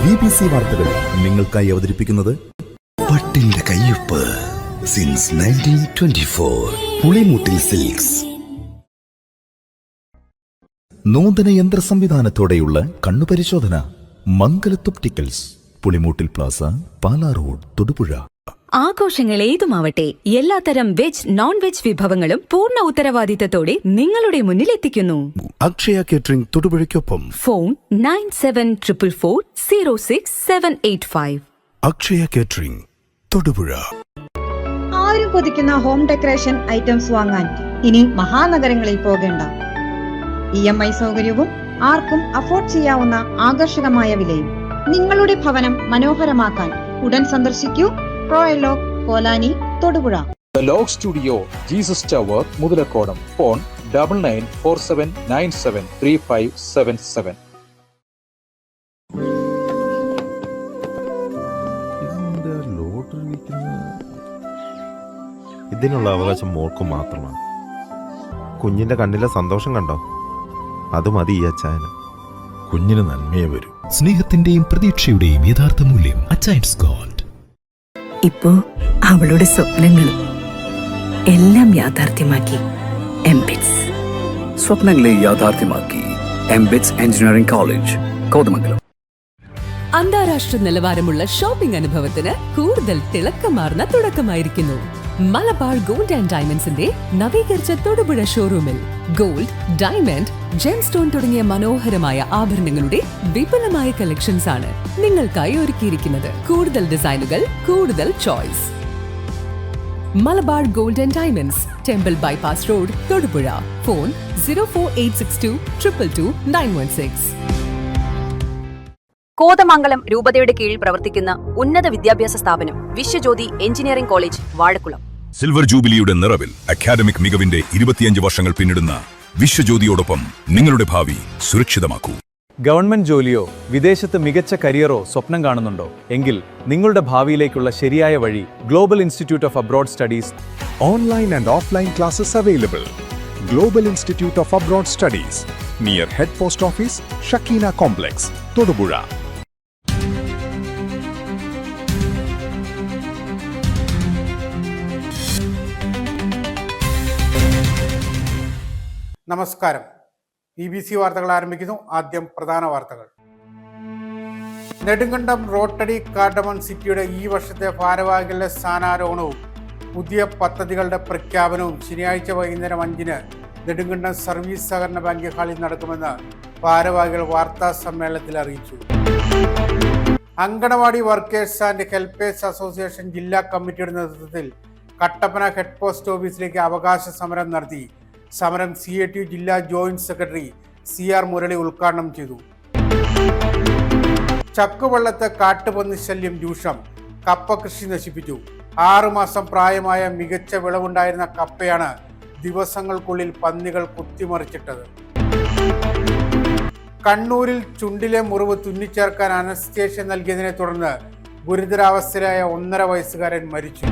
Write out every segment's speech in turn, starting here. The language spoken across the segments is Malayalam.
BBC വാർത്തകൾ നിങ്ങൾക്കായി അവതരിപ്പിക്കുന്നത് പട്ടിന്റെ കയ്യൊപ്പ് സിൻസ് 1924 പുളിമൂട്ടിൽ സിൽക്സ്. നൂതന യന്ത്ര സംവിധാനത്തോടെയുള്ള കണ്ണുപരിശോധന മംഗലത്ത് ഒപ്റ്റിക്കൽസ്, പുളിമൂട്ടിൽ പ്ലാസ, പാലാ റോഡ്, തൊടുപുഴ. ആഘോഷങ്ങൾ ഏതുമാവട്ടെ, എല്ലാത്തരം വെജ് നോൺ വെജ് വിഭവങ്ങളും പൂർണ്ണ ഉത്തരവാദിത്തത്തോടെ നിങ്ങളുടെ മുന്നിൽ എത്തിക്കുന്നു. അക്ഷയ കേറ്ററിംഗ് തൊടുപുഴയ്ക്കൊപ്പം. ഫോൺ 9744406785. അക്ഷയ കേറ്ററിംഗ് തൊടുപുഴ. ആരും കൊതിക്കുന്ന ഹോം ഡെക്കറേഷൻ ഐറ്റംസ് വാങ്ങാൻ ഇനി മഹാനഗരങ്ങളിൽ പോകേണ്ട. EMI സൗകര്യവും ആർക്കും അഫോർഡ് ചെയ്യാവുന്ന ആകർഷകമായ വിലയും. നിങ്ങളുടെ ഭവനം മനോഹരമാക്കാൻ ഉടൻ സന്ദർശിക്കൂ Royaloak, Kolani, Thodupuzha. The Log Studio, Jesus Tower, Muthalakodam. Phone 9947973577. ഇതിനുള്ള അവകാശം മോൾക്ക് മാത്രമാണ്. കുഞ്ഞിന്റെ കണ്ണിലെ സന്തോഷം കണ്ടോ? അത് മതി ഈ അച്ചായന്. കുഞ്ഞിന് നന്മയെ വരൂ. സ്നേഹത്തിന്റെയും പ്രതീക്ഷയുടെയും യഥാർത്ഥ മൂല്യം അച്ചയൻസ് ഗോൾഡ്. ഇപ്പോ അവളുടെ സ്വപ്നങ്ങളും എല്ലാം യാഥാർത്ഥ്യമാക്കി എംബിറ്റ്സ്. സ്വപ്നങ്ങളെ യാഥാർത്ഥ്യമാക്കി എംബിറ്റ്സ് എഞ്ചിനീയറിംഗ് കോളേജ്, കോതമംഗലം. അന്താരാഷ്ട്ര നിലവാരമുള്ള ഷോപ്പിംഗ് അനുഭവത്തിന് കൂടുതൽ തിളക്കമാർന്ന തുടക്കമായിരിക്കുന്നു മലബാർ ഗോൾഡ് ആൻഡ് ഡയമണ്ട്സിന്റെ നവീകരിച്ച തൊടുപുഴ ഷോറൂമിൽ. ഗോൾഡ്, ഡയമണ്ട്, ജെം സ്റ്റോൺ തുടങ്ങിയ മനോഹരമായ ആഭരണങ്ങളുടെ വിപുലമായ കളക്ഷൻസ് ആണ് നിങ്ങൾക്കായി ഒരുക്കിയിരിക്കുന്നത്. കൂടുതൽ ഡിസൈനുകൾ, കൂടുതൽ choice. Malabar gold and diamonds, temple bypass road, Thodupuzha. Phone 04862222916. Kothamangalam രൂപതയുടെ കീഴിൽ പ്രവർത്തിക്കുന്ന ഉന്നത വിദ്യാഭ്യാസ സ്ഥാപനം Vishwajyothi engineering college, Vazhakulam. Silver ജൂബിലിയുടെ നിറവിൽ അക്കാദമിക് മികവിന്റെ 25 വർഷങ്ങൾ പിന്നിടുന്ന വിശ്വജ്യോതിയോടൊപ്പം നിങ്ങളുടെ ഭാവി സുരക്ഷിതമാക്കൂ. ഗവൺമെന്റ് ജോലിയോ വിദേശത്ത് മികച്ച കരിയറോ സ്വപ്നം കാണുന്നുണ്ടോ? എങ്കിൽ നിങ്ങളുടെ ഭാവിയിലേക്കുള്ള ശരിയായ വഴി global institute of abroad studies. Online and offline classes available. Global institute of abroad studies, near head post office, Shekinah complex, Thodupuzha. നമസ്കാരം. BBC വാർത്തകൾ ആരംഭിക്കുന്നു. ആദ്യം പ്രധാന വാർത്തകൾ. നെടുങ്കണ്ടം റോട്ടറി കാർഡമൺ സിറ്റിയുടെ ഈ വർഷത്തെ ഭാരവാഹികളുടെ സ്ഥാനാരോഹണവും പുതിയ പദ്ധതികളുടെ പ്രഖ്യാപനവും ശനിയാഴ്ച വൈകുന്നേരം 5-ന് നെടുങ്കണ്ടം സർവീസ് സഹകരണ ബാങ്ക് ഹാളിൽ നടക്കുമെന്ന് ഭാരവാഹികൾ വാർത്താ സമ്മേളനത്തിൽ അറിയിച്ചു. Anganwadi workers and helpers association ജില്ലാ കമ്മിറ്റിയുടെ നേതൃത്വത്തിൽ കട്ടപ്പന ഹെഡ് പോസ്റ്റ് ഓഫീസിലേക്ക് അവകാശ സമരം നടത്തി. സമരം CATU ജില്ലാ ജോയിന്റ് സെക്രട്ടറി CR മുരളി ഉദ്ഘാടനം ചെയ്തു. ചക്കുവള്ളത്ത് കാട്ടുപന്നി ശല്യം രൂക്ഷം. കപ്പ കൃഷി നശിപ്പിച്ചു. 6 മാസം പ്രായമായ മികച്ച വിളവുണ്ടായിരുന്ന കപ്പയാണ് ദിവസങ്ങൾക്കുള്ളിൽ പന്നികൾ കുത്തിമറിച്ചിട്ടത്. കണ്ണൂരിൽ ചുണ്ടിലെ മുറിവ് തുന്നിച്ചേർക്കാൻ അനസ്തേഷ്യ നൽകിയതിനെ തുടർന്ന് ഗുരുതരാവസ്ഥയിലായ 1.5 വയസ്സുകാരൻ മരിച്ചു.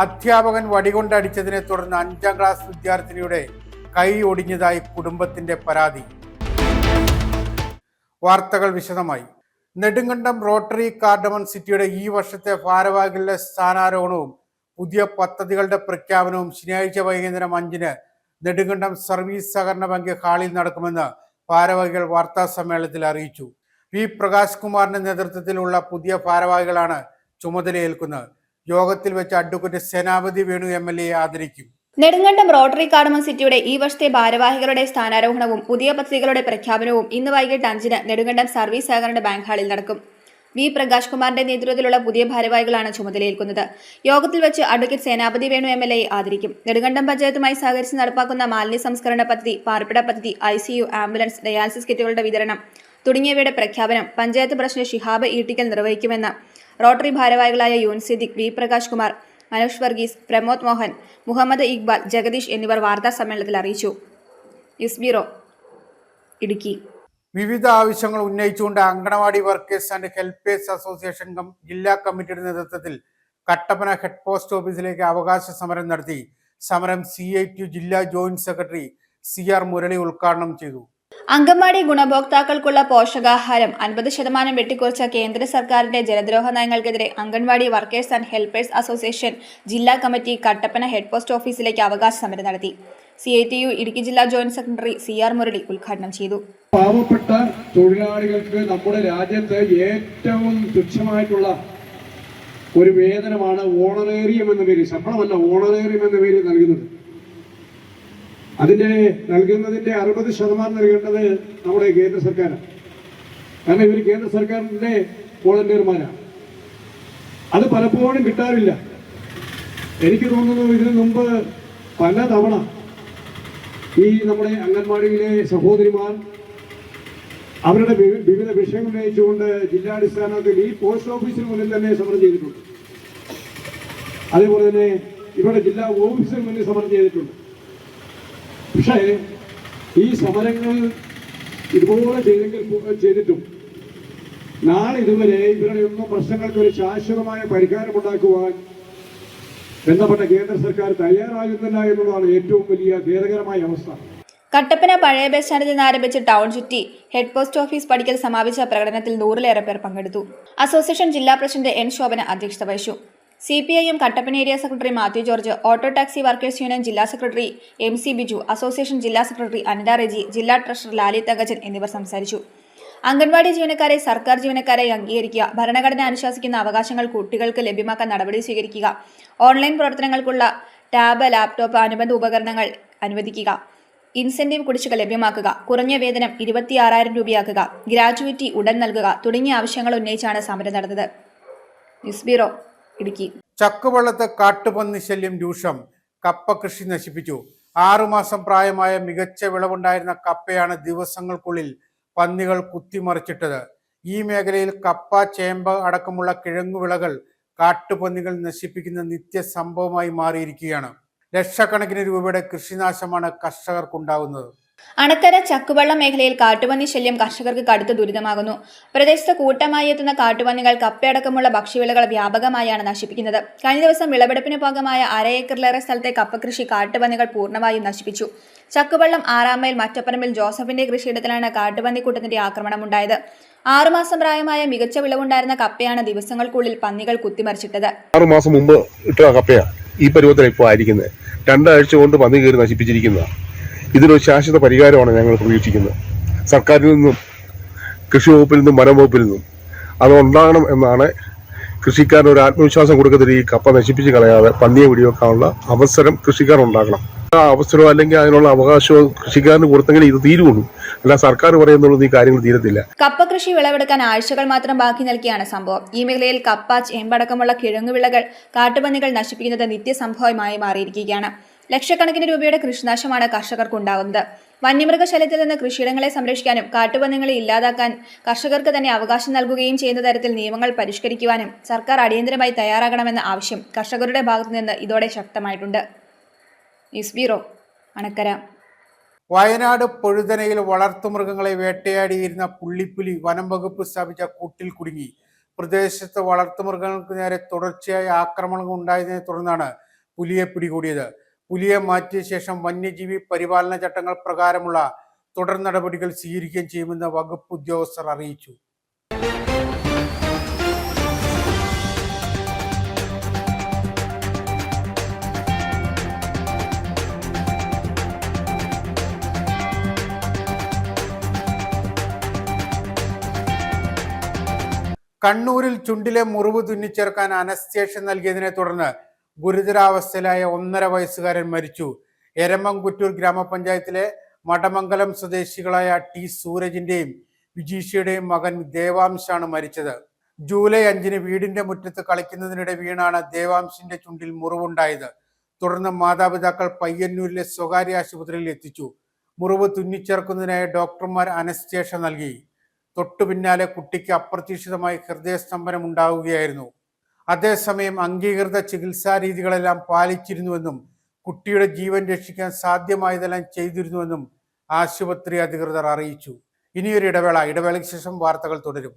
അധ്യാപകൻ വടികൊണ്ടടിച്ചതിനെ തുടർന്ന് 5ാം ക്ലാസ് വിദ്യാർത്ഥിനിയുടെ കൈ ഒടിഞ്ഞതായി കുടുംബത്തിന്റെ പരാതി. വാർത്തകൾ വിശദമായി. നെടുങ്കണ്ടം റോട്ടറി കാർഡമൺ സിറ്റിയുടെ ഈ വർഷത്തെ ഭാരവാഹികളുടെ സ്ഥാനാരോഹണവും പുതിയ പദ്ധതികളുടെ പ്രഖ്യാപനവും ശനിയാഴ്ച വൈകുന്നേരം 5-ന് നെടുങ്കണ്ടം സർവീസ് സഹകരണ ബാങ്ക് ഹാളിൽ നടക്കുമെന്ന് ഭാരവാഹികൾ വാർത്താ സമ്മേളനത്തിൽ അറിയിച്ചു. V. പ്രകാശ് കുമാറിന്റെ നേതൃത്വത്തിലുള്ള പുതിയ ഭാരവാഹികളാണ് ചുമതലയേൽക്കുന്നത്. യോഗത്തിൽ വെച്ച് അഡ്വക്കേറ്റ് സേനാപതി വേണു MLA ആദരിക്കും. നെടുങ്കണ്ടം റോട്ടറി കാർഡമൺ സിറ്റിയുടെ ഈ വർഷത്തെ ഭാരവാഹികളുടെ സ്ഥാനാരോഹണവും പുതിയ പദ്ധതികളുടെ പ്രഖ്യാപനവും ഇന്ന് വൈകിട്ട് 5-ന് നെടുങ്കണ്ടം സർവീസ് സഹകരണ ബാങ്ക് ഹാളിൽ നടക്കും. V. പ്രകാശ് കുമാറിന്റെ നേതൃത്വത്തിലുള്ള പുതിയ ഭാരവാഹികളാണ് ചുമതലയേൽക്കുന്നത്. യോഗത്തിൽ വെച്ച് അഡ്വക്കേറ്റ് സേനാപതി വേണു MLA ആദരിക്കും. നെടുങ്കണ്ടം പഞ്ചായത്തുമായി സഹകരിച്ച് നടപ്പാക്കുന്ന മാലിന്യ സംസ്കരണ പദ്ധതി, പാർപ്പിട പദ്ധതി, ICU, ആംബുലൻസ്, ഡയാലിസിസ് കിറ്റുകളുടെ വിതരണം തുടങ്ങിയവയുടെ പ്രഖ്യാപനം പഞ്ചായത്ത് പ്രസിഡന്റ് ഷിഹാബ് ഈട്ടിക്കൽ നിർവഹിക്കുമെന്ന് റോട്ടറി ഭാരവാഹികളായ യൂൻ സിദ്ദിഖ്, V. പ്രകാശ് കുമാർ, മനോജ് വർഗീസ്, പ്രമോദ് മോഹൻ, മുഹമ്മദ് ഇക്ബാൽ, ജഗദീഷ് എന്നിവർ വാർത്താ സമ്മേളനത്തിൽ അറിയിച്ചു. News bureau, Idukki. വിവിധ ആവശ്യങ്ങൾ ഉന്നയിച്ചുകൊണ്ട് anganwadi workers and helpers association ജില്ലാ കമ്മിറ്റിയുടെ നേതൃത്വത്തിൽ കട്ടപ്പന ഹെഡ് പോസ്റ്റ് ഓഫീസിലേക്ക് അവകാശ സമരം നടത്തി. സമരം CITU ജില്ലാ ജോയിന്റ് സെക്രട്ടറി CR മുരളി ഉദ്ഘാടനം ചെയ്തു. അങ്കൻവാടി ഗുണഭോക്താക്കൾക്കുള്ള പോഷകാഹാരം 50% വെട്ടിക്കുറച്ച കേന്ദ്ര സർക്കാരിന്റെ ജനദ്രോഹ നയങ്ങൾക്കെതിരെ anganwadi workers and helpers association ജില്ലാ കമ്മിറ്റി കട്ടപ്പന ഹെഡ് പോസ്റ്റ് ഓഫീസിലേക്ക് അവകാശ സമരം നടത്തി. CITU ഇടുക്കി ജില്ലാ ജോയിന്റ് സെക്രട്ടറി CR മുരളി ഉദ്ഘാടനം ചെയ്തു. പാവപ്പെട്ട തൊഴിലാളികൾക്ക് നമ്മുടെ രാജ്യത്ത് ഏറ്റവും തുച്ഛമായിട്ടുള്ള ഒരു വേതനമാണ് ഓണറേറിയം എന്ന പേര്, ശമ്പളമല്ല ഓണറേറിയം എന്ന പേര് നൽകുന്നത്. അതിന്റെ നൽകുന്നതിന്റെ 60% നൽകേണ്ടത് നമ്മുടെ കേന്ദ്ര സർക്കാരാണ്. കാരണം ഇവർ കേന്ദ്ര സർക്കാരിന്റെ വോളണ്ടിയർമാരാണ്. അത് പലപ്പോഴും കിട്ടാറില്ല. എനിക്ക് തോന്നുന്നു ഇതിനു മുമ്പ് പല തവണ ഈ നമ്മുടെ അംഗൻവാടിയിലെ സഹോദരിമാർ അവരുടെ വിവിധ വിഷയങ്ങൾ ഉന്നയിച്ചുകൊണ്ട് ജില്ലാടിസ്ഥാനത്തിൽ ഈ പോസ്റ്റ് ഓഫീസിന് മുന്നിൽ തന്നെ സമരം ചെയ്തിട്ടുണ്ട്. അതേപോലെ തന്നെ ഇവിടെ ജില്ലാ ഓഫീസിന് മുന്നിൽ സമരം ചെയ്തിട്ടുണ്ട്. പക്ഷേ ഈ സമരങ്ങൾ ഇതുപോലെ ചെയ്തിട്ടും നാളെ ഇതുവരെ ഇവരുടെ ഒന്നും പ്രശ്നങ്ങൾക്ക് ഒരു ശാശ്വതമായ പരിഹാരമുണ്ടാക്കുവാൻ ബന്ധപ്പെട്ട കേന്ദ്ര സർക്കാർ തയ്യാറാകുന്നില്ല എന്നുള്ളതാണ് ഏറ്റവും വലിയ ഖേദകരമായ അവസ്ഥ. കട്ടപ്പന പഴയ ബസ് സ്റ്റാൻഡിൽ നിന്ന് ആരംഭിച്ച് ടൗൺ ചുറ്റി ഹെഡ് പോസ്റ്റ് ഓഫീസ് പടിക്കൽ സമാപിച്ച പ്രകടനത്തിൽ 100-ലേറെ പേർ പങ്കെടുത്തു. അസോസിയേഷൻ ജില്ലാ പ്രസിഡന്റ് N. ശോഭന അധ്യക്ഷത വഹിച്ചു. CPIM Kattappana area secretary Mathew George, auto taxi workers union ജില്ലാ സെക്രട്ടറി MC ബിജു, അസോസിയേഷൻ ജില്ലാ സെക്രട്ടറി അനിത റെജി, ജില്ലാ ട്രഷറർ ലാലി തങ്കച്ചൻ എന്നിവർ സംസാരിച്ചു. അംഗൻവാടി ജീവനക്കാരെ സർക്കാർ ജീവനക്കാരായി അംഗീകരിക്കുക, ഭരണഘടന അനുശാസിക്കുന്ന അവകാശങ്ങൾ കുട്ടികൾക്ക് ലഭ്യമാക്കാൻ നടപടി സ്വീകരിക്കുക, ഓൺലൈൻ പ്രവർത്തനങ്ങൾക്കുള്ള ടാബ്, ലാപ്ടോപ്പ്, അനുബന്ധ ഉപകരണങ്ങൾ അനുവദിക്കുക, ഇൻസെന്റീവ് കുടിശ്ശിക ലഭ്യമാക്കുക, കുറഞ്ഞ വേതനം 26,000 രൂപയാക്കുക, ഗ്രാറ്റുവിറ്റി ഉടൻ നൽകുക തുടങ്ങിയ ആവശ്യങ്ങൾ ഉന്നയിച്ചാണ് സമരം നടന്നത്. News bureau, Idukki. ചക്കുവള്ളത്ത് കാട്ടുപന്നി ശല്യം രൂക്ഷം. കപ്പ കൃഷി നശിപ്പിച്ചു. 6 മാസം പ്രായമായ മികച്ച വിളവുണ്ടായിരുന്ന കപ്പയാണ് ദിവസങ്ങൾക്കുള്ളിൽ പന്നികൾ കുത്തിമറിച്ചിട്ടത്. ഈ മേഖലയിൽ കപ്പ, ചേമ്പ് അടക്കമുള്ള കിഴങ്ങുവിളകൾ കാട്ടുപന്നികൾ നശിപ്പിക്കുന്ന നിത്യസംഭവമായി മാറിയിരിക്കുകയാണ്. ലക്ഷക്കണക്കിന് രൂപയുടെ കൃഷിനാശമാണ് കർഷകർക്കുണ്ടാകുന്നത്. അണക്കര ചക്കുവള്ളം മേഖലയിൽ കാട്ടുപന്നി ശല്യം കർഷകർക്ക് കടുത്ത ദുരിതമാകുന്നു. പ്രദേശത്ത് കൂട്ടമായി എത്തുന്ന കാട്ടുപന്നികൾ കപ്പയടക്കമുള്ള ഭക്ഷ്യവിളകൾ വ്യാപകമായാണ് നശിപ്പിക്കുന്നത്. കഴിഞ്ഞ ദിവസം വിളവെടുപ്പിന് ഭാഗമായ 1/2 ഏക്കറിലേറെ സ്ഥലത്തെ കപ്പകൃഷി കാട്ടുപന്നികൾ പൂർണ്ണമായും നശിപ്പിച്ചു. ചക്കുവള്ളം 6-ാം മൈൽ മറ്റപ്പറമ്പിൽ ജോസഫിന്റെ കൃഷിയിടത്തിലാണ് കാട്ടുപന്നിക്കൂട്ടത്തിന്റെ ആക്രമണമുണ്ടായത്. 6 മാസം പ്രായമായ മികച്ച വിളവുണ്ടായിരുന്ന കപ്പയാണ് ദിവസങ്ങൾക്കുള്ളിൽ പന്നികൾ കുത്തിമറിച്ചിട്ടത്. 6 മാസം മുമ്പ് ഇട്ട കപ്പയാണ് ഈ പരുവത്തിൽ ഇപ്പോൾ ആയിരിക്കുന്നത്. 2 ആഴ്ച കൊണ്ട് പന്നി കയറി നശിപ്പിച്ചിരിക്കുന്നതാണ്. ഇതിനൊരു ശാശ്വത പരിഹാരമാണ് ഞങ്ങൾ പ്രതീക്ഷിക്കുന്നത്. സർക്കാരിൽ നിന്നും, കൃഷി വകുപ്പിൽ നിന്നും, വനം വകുപ്പിൽ നിന്നും അതുണ്ടാകണം എന്നാണ്. കൃഷിക്കാരന് ഒരു ആത്മവിശ്വാസം കൊടുക്കുന്ന ഈ കപ്പ നശിപ്പിച്ച് കളയാതെ പന്നിയെ വെടിവെക്കാനുള്ള അവസരം കൃഷിക്കാർ ഉണ്ടാക്കണം. ആ അവസരമോ അല്ലെങ്കിൽ അതിനുള്ള അവകാശമോ കൃഷിക്കാരന് കൊടുത്തെങ്കിൽ ഇത് തീരുള്ളൂ. അല്ല സർക്കാർ പറയുന്നുള്ളത് ഈ കാര്യങ്ങൾ തീരത്തില്ല. കപ്പ കൃഷി വിളവെടുക്കാൻ ആഴ്ചകൾ മാത്രം ബാക്കി നൽകിയാണ് സംഭവം. ഈ മേഖലയിൽ കപ്പ, ചേമ്പടക്കമുള്ള കിഴങ്ങുവിളകൾ കാട്ടുപന്നികൾ നശിപ്പിക്കുന്നത് നിത്യസംഭവമായി മാറിയിരിക്കുകയാണ്. ലക്ഷക്കണക്കിന് രൂപയുടെ കൃഷിനാശമാണ് കർഷകർക്കുണ്ടാകുന്നത്. വന്യമൃഗശല്യത്തിൽ നിന്ന് കൃഷിയിടങ്ങളെ സംരക്ഷിക്കാനും കാട്ടുപന്നികളെ ഇല്ലാതാക്കാൻ കർഷകർക്ക് തന്നെ അവകാശം നൽകുകയും ചെയ്യുന്ന തരത്തിൽ നിയമങ്ങൾ പരിഷ്കരിക്കുവാനും സർക്കാർ അടിയന്തരമായി തയ്യാറാകണമെന്ന ആവശ്യം കർഷകരുടെ ഭാഗത്തുനിന്ന് ഇതോടെ ശക്തമായിട്ടുണ്ട്. News bureau, Anakkara. വയനാട് പൊഴുതനയിൽ വളർത്തുമൃഗങ്ങളെ വേട്ടയാടിയിരുന്ന പുള്ളിപ്പുലി വനം വകുപ്പ് സ്ഥാപിച്ച കൂട്ടിൽ കുടുങ്ങി. പ്രദേശത്ത് വളർത്തുമൃഗങ്ങൾക്ക് നേരെ തുടർച്ചയായ ആക്രമണങ്ങൾ ഉണ്ടായതിനെ തുടർന്നാണ് പുലിയെ പിടികൂടിയത്. പുലിയെ മാറ്റിയ ശേഷം വന്യജീവി പരിപാലന ചട്ടങ്ങൾ പ്രകാരമുള്ള തുടർ നടപടികൾ സ്വീകരിക്കുകയും ചെയ്യുമെന്ന് വകുപ്പ് ഉദ്യോഗസ്ഥർ അറിയിച്ചു. കണ്ണൂരിൽ ചുണ്ടിലെ മുറിവ് തുന്നിച്ചേർക്കാൻ അനസ്തേഷ്യ നൽകിയതിനെ തുടർന്ന് ഗുരുതരാവസ്ഥയിലായ 1.5 വയസ്സുകാരൻ മരിച്ചു. എരമംകുറ്റൂർ ഗ്രാമപഞ്ചായത്തിലെ മഠമംഗലം സ്വദേശികളായ ടി സൂരജിന്റെയും വിജീഷയുടെയും മകൻ ദേവാംശാണ് മരിച്ചത്. ജൂലൈ 5-ന് വീടിന്റെ മുറ്റത്ത് കളിക്കുന്നതിനിടെ വീണാണ് ദേവാംശിന്റെ ചുണ്ടിൽ മുറിവുണ്ടായത്. തുടർന്ന് മാതാപിതാക്കൾ പയ്യന്നൂരിലെ സ്വകാര്യ ആശുപത്രിയിൽ എത്തിച്ചു. മുറിവ് തുന്നിച്ചേർക്കുന്നതിനായി ഡോക്ടർമാർ അനസ്തേഷ്യ നൽകി. തൊട്ടു പിന്നാലെ കുട്ടിക്ക് അപ്രതീക്ഷിതമായി ഹൃദയസ്തംഭനം ഉണ്ടാവുകയായിരുന്നു. അതേസമയം അംഗീകൃത ചികിത്സാ രീതികളെല്ലാം പാലിച്ചിരുന്നുവെന്നും കുട്ടിയുടെ ജീവൻ രക്ഷിക്കാൻ സാധ്യമായതെല്ലാം ചെയ്തിരുന്നുവെന്നും ആശുപത്രി അധികൃതർ അറിയിച്ചു. ഇനിയൊരു ഇടവേളയ്ക്ക് ശേഷം വാർത്തകൾ തുടരും.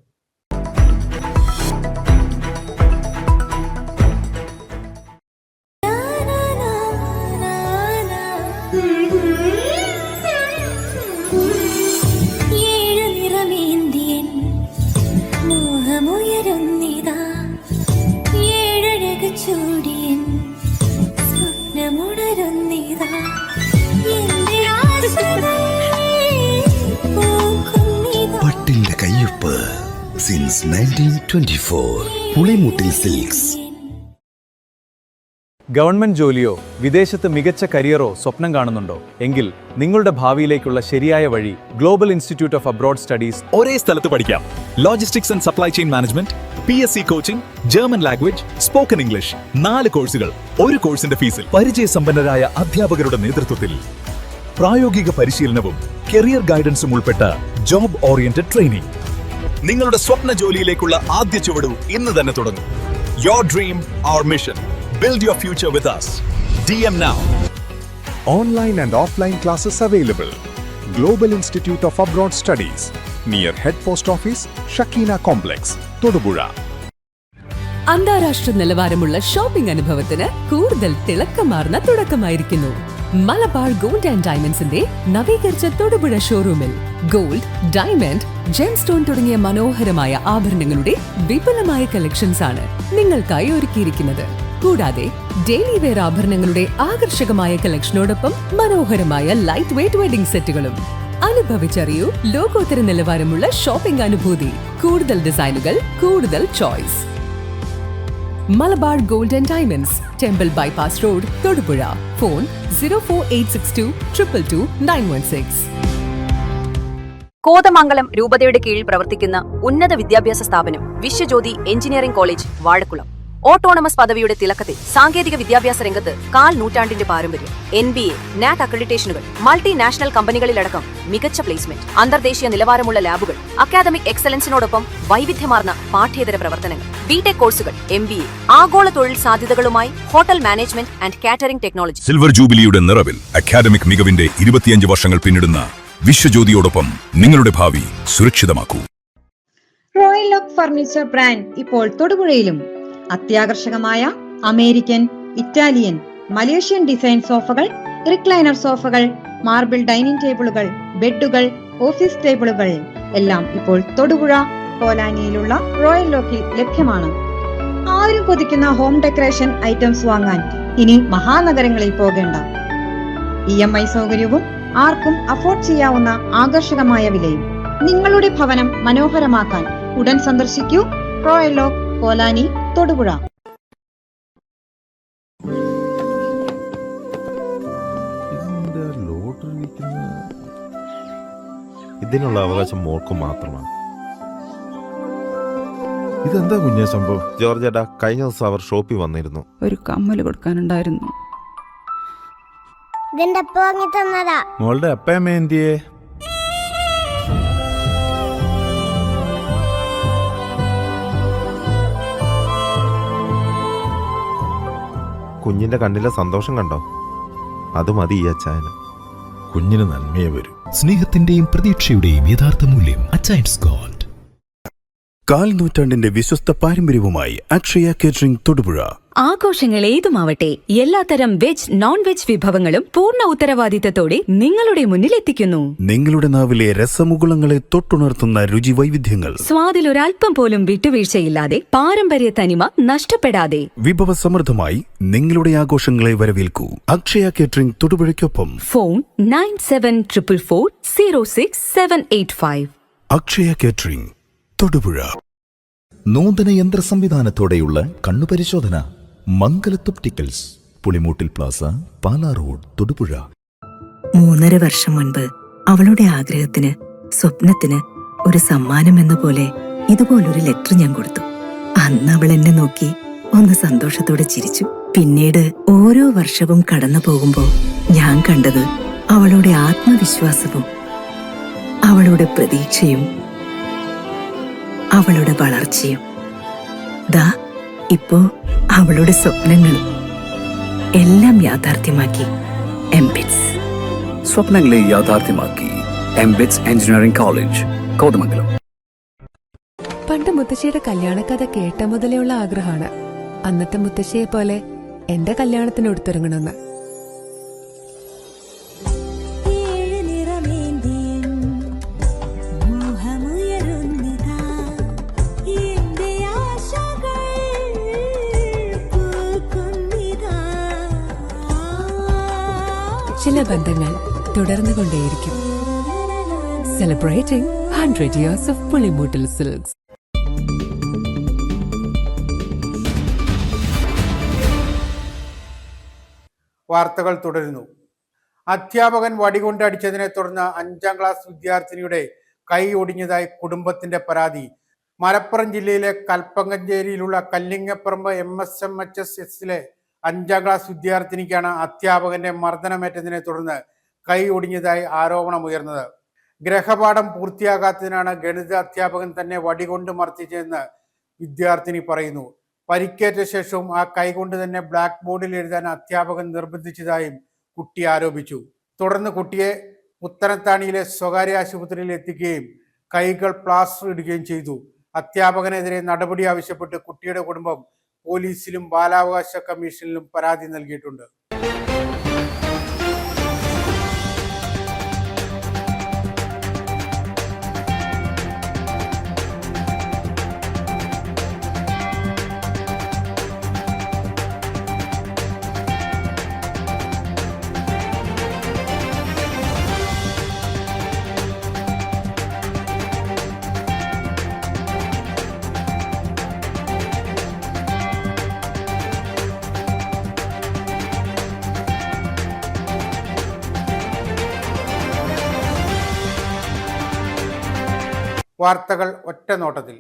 കയ്യൊപ്പ് സിൻസ് 1924 പുളിമൂട്ടിൽ സിൽക്സ്. ഗവൺമെന്റ് ജോലിയോ വിദേശത്ത് മികച്ച കരിയറോ സ്വപ്നം കാണുന്നുണ്ടോ എങ്കിൽ നിങ്ങളുടെ ഭാവിയിലേക്കുള്ള ശരിയായ വഴി global institute of abroad studies. ഒരേ സ്ഥലത്ത് പഠിക്കാം. Logistics and supply chain management, PSC coaching, German language, spoken English, 4 കോഴ്സുകൾ ഒരു കോഴ്സിന്റെ ഫീസിൽ. പരിചയസമ്പന്നരായ അധ്യാപകരുടെ നേതൃത്വത്തിൽ പ്രായോഗിക പരിശീലനവും കരിയർ ഗൈഡൻസും ഉൾപ്പെട്ട ജോബ് ഓറിയന്റഡ് ട്രെയിനിങ്. നിങ്ങളുടെ സ്വപ്ന ജോലിയിലേക്കുള്ള ആദ്യ ചുവട് ഇന്ന് തന്നെ തുടങ്ങും. Your dream, our mission. Build your future with us. DM now. Online and offline classes available. Global Institute of Abroad Studies. Near Head Post Office, Shakina Complex, Todupuzha. അന്താരാഷ്ട്ര നിലവാരമുള്ള ഷോപ്പിംഗ് അനുഭവത്തിന് കൂടുതൽ തിളക്കമാർന്ന തുടക്കമായിരിക്കുന്നു. മലബാർ ഗോൾഡ് ആൻഡ് ഡയമണ്ട്സിന്റെ നവീകരിച്ച തൊടുപുഴ ഷോറൂമിൽ ഗോൾഡ്, ഡയമണ്ട്, ജെം സ്റ്റോൺ തുടങ്ങിയ മനോഹരമായ ആഭരണങ്ങളുടെ വിപുലമായ കളക്ഷൻസ് ആണ് നിങ്ങൾക്കായി ഒരുക്കിയിരിക്കുന്നത്. കൂടാതെ ഡെയിലി വെയർ ആഭരണങ്ങളുടെ ആകർഷകമായ കളക്ഷനോടൊപ്പം മനോഹരമായ ലൈറ്റ് വെയ്റ്റ് വെഡിംഗ് സെറ്റുകളും. അനുഭവിച്ചറിയൂ ലോകോത്തര നിലവാരമുള്ള ഷോപ്പിംഗ് അനുഭൂതി. കൂടുതൽ ഡിസൈനുകൾ, കൂടുതൽ choice. Malabar gold and diamonds, temple bypass road, Thodupuzha. Phone 04862 222 916. Kothamangalam രൂപതയുടെ കീഴിൽ പ്രവർത്തിക്കുന്ന ഉന്നത വിദ്യാഭ്യാസ സ്ഥാപനം Vishwajyothi engineering college Vazhakulam. Autonomous പദവിയുടെ തിളക്കത്തിൽ സാങ്കേതിക വിദ്യാഭ്യാസ രംഗത്ത് 4 നൂറ്റാണ്ടിന്റെ പാരമ്പര്യം. NBA, NAT അക്രഡിറ്റേഷനുകൾ, മൾട്ടിനാഷണൽ കമ്പനികളിലടക്കം മികച്ച പ്ലേസ്മെന്റ്, അന്തർദേശീയ നിലവാരമുള്ള ലാബുകൾ, അക്കാദമിക് എക്സലൻസിനോടൊപ്പം വൈവിധ്യമാർന്ന പാഠ്യേതര പ്രവർത്തനങ്ങൾ, BTech കോഴ്സുകൾ, MBA, ആഗോള തൊഴിൽ സാധ്യതകളുമായി hotel management and catering technology. Silver ജൂബിലിയുടെ നിറവിൽ അക്കാദമിക് മികവിന്റെ 25 വർഷങ്ങൾ പിന്നിടുന്ന വിശ്വജ്യോതിയോടൊപ്പം നിങ്ങളുടെ ഭാവി സുരക്ഷിതമാക്കൂ. റോയൽ ലോക്ക് ഫർണിച്ചർ ബ്രാൻഡ് ഇപ്പോൾ തൊടുപുഴയിലും. അത്യാകർഷകമായ അമേരിക്കൻ, ഇറ്റാലിയൻ, മലേഷ്യൻ ഡിസൈൻ സോഫകൾ, റിക്ലൈനർ സോഫകൾ, മാർബിൾ ഡൈനിങ് ടേബിളുകൾ, ബെഡുകൾ, ഓഫീസ് ടേബിളുകൾ എല്ലാം ഇപ്പോൾ തൊടുപുഴ കോലാനിയിലുള്ള റോയൽ ലോക്കിൽ ലഭ്യമാണ്. ആരും കൊതിക്കുന്ന ഹോം ഡെക്കറേഷൻ ഐറ്റംസ് വാങ്ങാൻ ഇനി മഹാനഗരങ്ങളിൽ പോകേണ്ട. EMI സൗകര്യവും ആർക്കും അഫോർഡ് ചെയ്യാവുന്ന ആകർഷകമായ വിലയും. നിങ്ങളുടെ ഭവനം മനോഹരമാക്കാൻ ഉടൻ സന്ദർശിക്കൂ റോയൽ ലോക്ക് കോലാനി, തൊടുപുഴ. ഇതിനുള്ള അവകാശം മോൾക്ക് മാത്രമാണ്. ഇതെന്താ കുഞ്ഞേ സംഭവം? ജോർജ് ഏട്ടാ, കഴിഞ്ഞ ദിവസം അവർ ഷോപ്പിൽ വന്നിരുന്നു. ഒരു കമ്മല് കൊടുക്കാനുണ്ടായിരുന്നു. മോളുടെ അപ്പയമ്മ എന്തിയേ? കുഞ്ഞിന്റെ കണ്ണിലെ സന്തോഷം കണ്ടോ? അത് മതി ഈ അച്ചായന്. കുഞ്ഞിന് നന്മയെ വരൂ. സ്നേഹത്തിന്റെയും പ്രതീക്ഷയുടെയും യഥാർത്ഥ മൂല്യം അച്ചയൻസ് ഗോൾഡ്. 4 നൂറ്റാണ്ടിന്റെ വിശ്വസ്ത പാരമ്പര്യവുമായി അക്ഷയ കേറ്ററിംഗ് തൊടുപുഴ. ആഘോഷങ്ങൾ ഏതുമാവട്ടെ, എല്ലാത്തരം വെജ്, നോൺ വെജ് വിഭവങ്ങളും പൂർണ്ണ ഉത്തരവാദിത്തത്തോടെ നിങ്ങളുടെ മുന്നിലെത്തിക്കുന്നു. നിങ്ങളുടെ നാവിലെ രസമുകുളങ്ങളെ തൊട്ടുണർത്തുന്ന രുചി വൈവിധ്യങ്ങൾ. സ്വാദിൽ ഒരൽപ്പം പോലും വിട്ടുവീഴ്ചയില്ലാതെ, പാരമ്പര്യ തനിമ നഷ്ടപ്പെടാതെ വിഭവസമൃദ്ധമായി നിങ്ങളുടെ ആഘോഷങ്ങളെ വരവേൽക്കൂ. അക്ഷയ കേറ്ററിംഗ് തൊടുപുഴയ്ക്കൊപ്പം. ഫോൺ 9744406785. അക്ഷയ കേറ്ററിംഗ് തൊടുപുഴ. നൂതന യന്ത്ര സംവിധാനത്തോടെയുള്ള കണ്ണുപരിശോധന. മംഗലത്തൊപ്റ്റിക്കൽസ്, പുളിമൂട്ടിൽ പ്ലാസ, പാലാ റോഡ്, തൊടുപുഴ. 3.5 വർഷം മുൻപ് അവളുടെ ആഗ്രഹത്തിന്, സ്വപ്നത്തിന് ഒരു സമ്മാനം എന്ന പോലെ ഇതുപോലൊരു ലെറ്റർ ഞാൻ കൊടുത്തു. അന്ന് അവൾ എന്നെ നോക്കി ഒന്ന് സന്തോഷത്തോടെ ചിരിച്ചു. പിന്നീട് ഓരോ വർഷവും കടന്നു പോകുമ്പോ ഞാൻ കണ്ടത് അവളുടെ ആത്മവിശ്വാസവും അവളുടെ പ്രതീക്ഷയും അവളുടെ വളർച്ചയും. ദാ ഇപ്പോ അവളുടെ സ്വപ്നങ്ങളും എല്ലാം യാഥാർത്ഥ്യമാക്കി എംബിറ്റ്സ്. സ്വപ്നങ്ങളെ യാഥാർത്ഥ്യമാക്കി എംബിറ്റ്സ് എഞ്ചിനീയറിംഗ് കോളേജ്, കോതമംഗലം. പണ്ട് മുത്തശ്ശിയുടെ കല്യാണക്കഥ കേട്ട മുതലേ ഉള്ള ആഗ്രഹമാണ് അന്നത്തെ മുത്തശ്ശിയെ പോലെ എന്റെ കല്യാണത്തിന് എടുത്തിറങ്ങണമെന്ന്. ചില ബന്ധങ്ങൾ തുടർന്നുകൊണ്ടേയിരിക്കും. Celebrating 100 years of Pulimuttal Silks. വാർത്തകൾ തുടരുന്നു. അധ്യാപകൻ വടികൊണ്ടടിച്ചതിനെ തുടർന്ന് 5ാം ക്ലാസ് വിദ്യാർത്ഥിനിയുടെ കൈ ഒടിഞ്ഞതായി കുടുംബത്തിന്റെ പരാതി. മലപ്പുറം ജില്ലയിലെ കൽപ്പകഞ്ചേരിയിലുള്ള കല്ലിങ്ങപ്പറമ്പ് MSMHS-ലെ 5ാം ക്ലാസ് വിദ്യാർത്ഥിനിക്കാണ് അധ്യാപകന്റെ മർദ്ദനമേറ്റതിനെ തുടർന്ന് കൈ ഒടിഞ്ഞതായി ആരോപണമുയർന്നത്. ഗ്രഹപാഠം പൂർത്തിയാകാത്തതിനാണ് ഗണിത അധ്യാപകൻ തന്നെ വടികൊണ്ട് മർദ്ദിച്ചതെന്ന് വിദ്യാർത്ഥിനി പറയുന്നു. പരിക്കേറ്റ ശേഷവും ആ കൈകൊണ്ട് തന്നെ ബ്ലാക്ക് ബോർഡിൽ എഴുതാൻ അധ്യാപകൻ നിർബന്ധിച്ചതായും കുട്ടി ആരോപിച്ചു. തുടർന്ന് കുട്ടിയെ പുത്തനത്താണിയിലെ സ്വകാര്യ ആശുപത്രിയിൽ എത്തിക്കുകയും കൈകൾ പ്ലാസ്റ്റർ ഇടുകയും ചെയ്തു. അധ്യാപകനെതിരെ നടപടി ആവശ്യപ്പെട്ട് കുട്ടിയുടെ കുടുംബം പോലീസിലും ബാലാവകാശ കമ്മീഷനിലും പരാതി നൽകിയിട്ടുണ്ട്. വാർത്തകൾ ഒറ്റ നോട്ടത്തിൽ.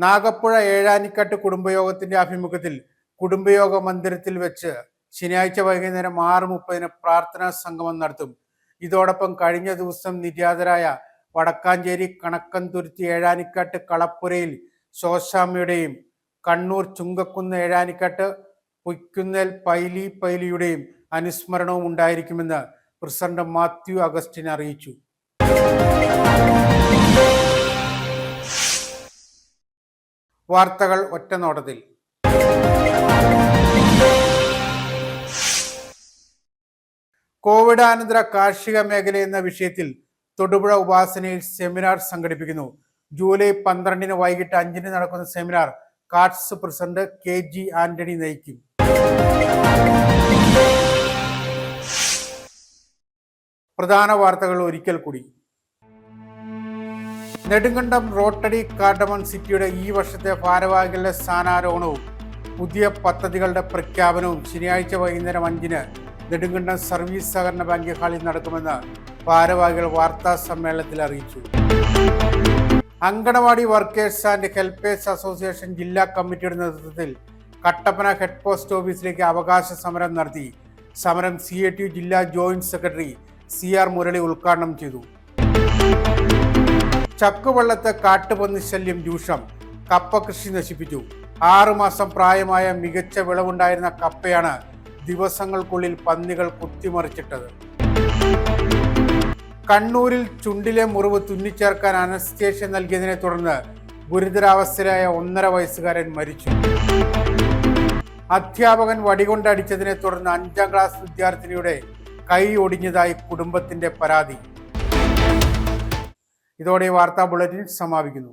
നാഗപ്പുഴ ഏഴാനിക്കാട്ട് കുടുംബയോഗത്തിന്റെ ആഭിമുഖ്യത്തിൽ കുടുംബയോഗ മന്ദിരത്തിൽ വെച്ച് ശനിയാഴ്ച വൈകുന്നേരം 6:30 പ്രാർത്ഥനാ സംഗമം നടത്തും. ഇതോടൊപ്പം കഴിഞ്ഞ ദിവസം നിര്യാതരായ വടക്കാഞ്ചേരി കണക്കൻതുരുത്തി ഏഴാനിക്കാട്ട് കളപ്പുരയിൽ ശോശാമ്മയുടെയും കണ്ണൂർ ചുങ്കക്കുന്ന് ഏഴാനിക്കാട്ട് പൊയ്ക്കുന്നേൽ പൈലിയുടെയും അനുസ്മരണവും ഉണ്ടായിരിക്കുമെന്ന് പ്രസിഡന്റ് മാത്യു അഗസ്റ്റിൻ അറിയിച്ചു. വാർത്തകൾ ഒറ്റനോട്ടത്തിൽ. കോവിഡാനന്തര കാർഷിക മേഖല എന്ന വിഷയത്തിൽ തൊടുപുഴ ഉപാസനയിൽ സെമിനാർ സംഘടിപ്പിക്കുന്നു. ജൂലൈ 12 വൈകിട്ട് 5 നടക്കുന്ന seminar carts president KG Antony നയിക്കും. പ്രധാന വാർത്തകൾ ഒരിക്കൽ കൂടി. നെടുങ്കണ്ടം റോട്ടറി കാർഡമൺ സിറ്റിയുടെ ഈ വർഷത്തെ ഭാരവാഹികളുടെ സ്ഥാനാരോഹണവും പുതിയ പദ്ധതികളുടെ പ്രഖ്യാപനവും ശനിയാഴ്ച വൈകുന്നേരം 5 നെടുങ്കണ്ടം സർവീസ് സഹകരണ ബാങ്ക് ഹാളിൽ നടക്കുമെന്ന് ഭാരവാഹികൾ വാർത്താ സമ്മേളനത്തിൽ അറിയിച്ചു. Anganwadi workers and helpers association ജില്ലാ കമ്മിറ്റിയുടെ നേതൃത്വത്തിൽ കട്ടപ്പന ഹെഡ് പോസ്റ്റ് ഓഫീസിലേക്ക് അവകാശ സമരം നടത്തി. സമരം CATU ജില്ലാ ജോയിന്റ് സെക്രട്ടറി CR മുരളി ഉദ്ഘാടനം ചെയ്തു. ചക്കുവള്ളത്തെ കാട്ടുപന്നി ശല്യം രൂക്ഷം. കപ്പ കൃഷി നശിപ്പിച്ചു. 6 മാസം പ്രായമായ മികച്ച വിളവുണ്ടായിരുന്ന കപ്പയാണ് ദിവസങ്ങൾക്കുള്ളിൽ പന്നികൾ കുത്തിമറിച്ചിട്ടത്. കണ്ണൂരിൽ ചുണ്ടിലെ മുറിവ് തുന്നിച്ചേർക്കാൻ അനസ്തേഷ്യ നൽകിയതിനെ തുടർന്ന് ഗുരുതരാവസ്ഥയിലായ 1.5 വയസ്സുകാരൻ മരിച്ചു. അധ്യാപകൻ വടികൊണ്ടടിച്ചതിനെ തുടർന്ന് 5ാം ക്ലാസ് വിദ്യാർത്ഥിനിയുടെ കൈ ഒടിഞ്ഞതായി കുടുംബത്തിന്റെ പരാതി. ഇതോടെ വാർത്താ ബുള്ളറ്റിൻ സമാപിക്കുന്നു.